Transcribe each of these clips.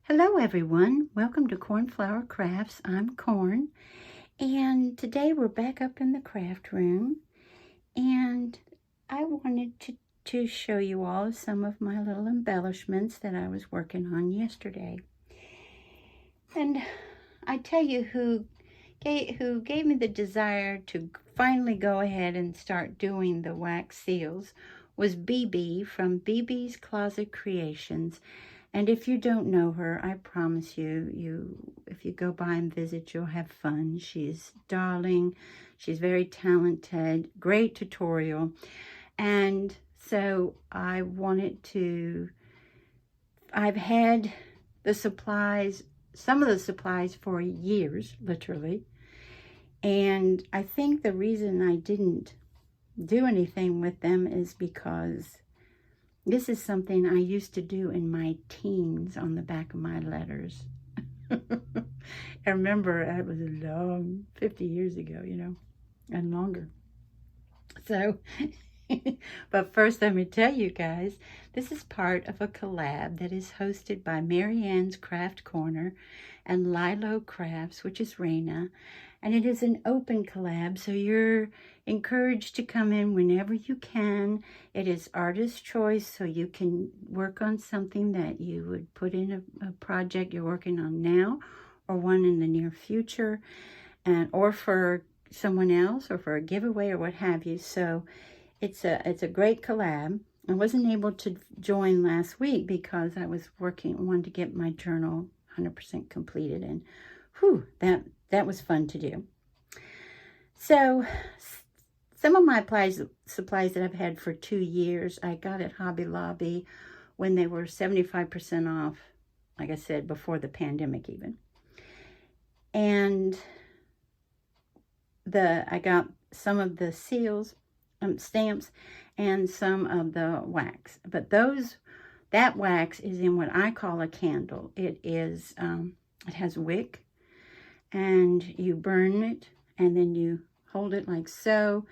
Hello everyone, welcome to Cornflower Crafts. I'm Corn, and today we're back up in the craft room, and I wanted to show you all some of my little embellishments that I was working on yesterday. And I tell you who gave me the desire to finally go ahead and start doing the wax seals was BB from BB's Closet Creations. And if you don't know her, I promise you, if you go by and visit, you'll have fun. She's darling. She's very talented, great tutorial. And so I've had the supplies, some of the supplies for years, literally. And I think the reason I didn't do anything with them is because this is something I used to do in my teens on the back of my letters. I remember that was a long 50 years ago, and longer. So, but first let me tell you guys, this is part of a collab that is hosted by Mary Ann's Craft Corner and Lilo Crafts, which is Raina. And it is an open collab, so you're encouraged to come in whenever you can. It is artist choice, so you can work on something that you would put in a project you're working on now, or one in the near future, or for someone else, or for a giveaway, or what have you. So it's a great collab. I wasn't able to join last week because I was wanted to get my journal 100% completed, and whew, that was fun to do. So some of my supplies that I've had for 2 years, I got at Hobby Lobby when they were 75% off, like I said, before the pandemic even. And I got some of the seals, stamps, and some of the wax. But that wax is in what I call a candle. It has wick, and you burn it, and then you hold it like so,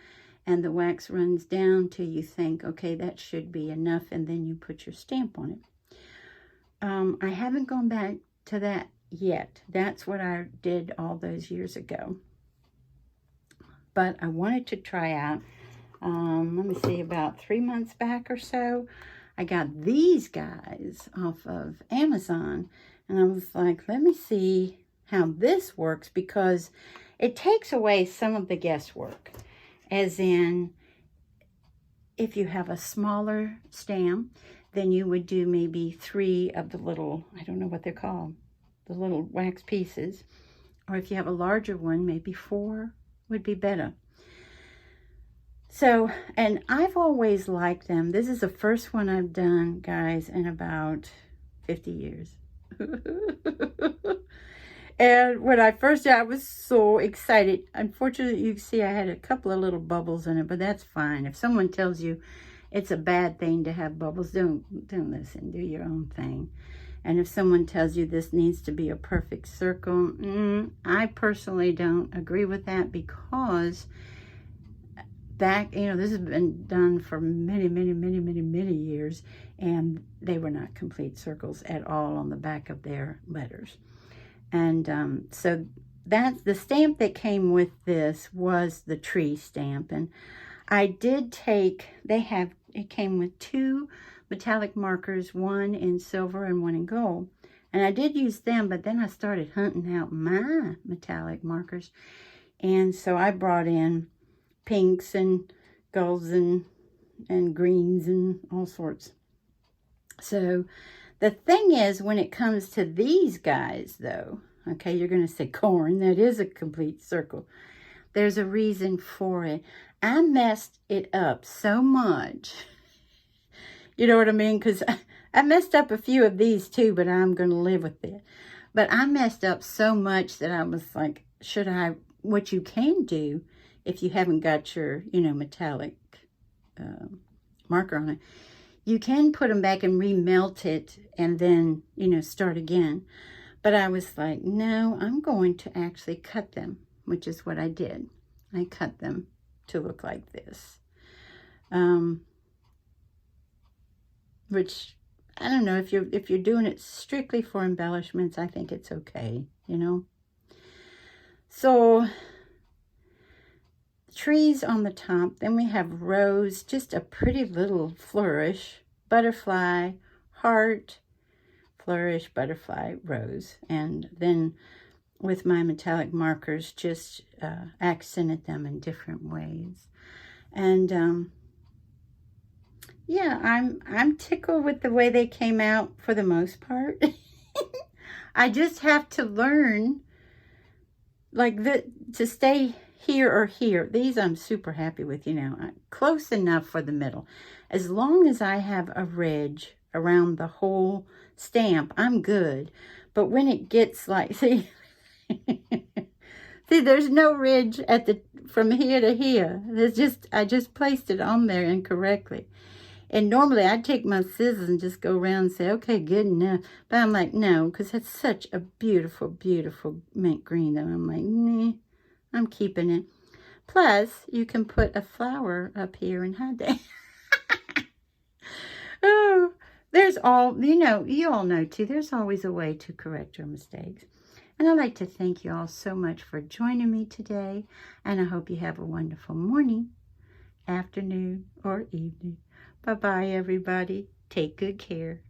and the wax runs down till you think, okay, that should be enough, and then you put your stamp on it. I haven't gone back to that yet. That's what I did all those years ago. But I wanted to try out, let me see, about 3 months back or so, I got these guys off of Amazon, and I was like, let me see how this works, because it takes away some of the guesswork. As in, if you have a smaller stamp, then you would do maybe 3 of the little, I don't know what they're called, the little wax pieces. Or if you have a larger one, maybe 4 would be better. So, and I've always liked them. This is the first one I've done, guys, in about 50 years. And when I first did, I was so excited. Unfortunately, you can see I had a couple of little bubbles in it, but that's fine. If someone tells you it's a bad thing to have bubbles, don't listen. Do your own thing. And if someone tells you this needs to be a perfect circle, I personally don't agree with that, because this has been done for many, many, many, many, many years, and they were not complete circles at all on the back of their letters. And so that's the stamp that came with this was the tree stamp. And I did take, it came with 2 metallic markers, one in silver and one in gold. And I did use them, but then I started hunting out my metallic markers. And so I brought in pinks and golds and greens and all sorts. So the thing is, when it comes to these guys, though, okay, you're going to say, Corn, that is a complete circle. There's a reason for it. I messed it up so much. You know what I mean? Because I messed up a few of these too, but I'm going to live with it. But I messed up so much that I was like, what you can do if you haven't got your, metallic marker on it, you can put them back and remelt it and then, start again. But I was like, no, I'm going to actually cut them, which is what I did. I cut them to look like this, which I don't know, if you're doing it strictly for embellishments, I think it's okay, you know. So trees on the top, then we have rose, just a pretty little flourish, butterfly, heart, flourish, butterfly, rose, and then with my metallic markers just accented them in different ways. And yeah, I'm tickled with the way they came out for the most part. I just have to learn like to stay here or here. These I'm super happy with, you know, close enough for the middle. As long as I have a ridge around the whole stamp, I'm good. But when it gets like, see, see, there's no ridge at the from here to here. I just placed it on there incorrectly. And normally I'd take my scissors and just go around and say, okay, good enough. But I'm like, no, because it's such a beautiful, beautiful mint green that I'm like, nah, I'm keeping it. Plus, you can put a flower up here and hide that. Oh, there's all, you know, you all know too, there's always a way to correct your mistakes. And I'd like to thank you all so much for joining me today. And I hope you have a wonderful morning, afternoon, or evening. Bye-bye, everybody. Take good care.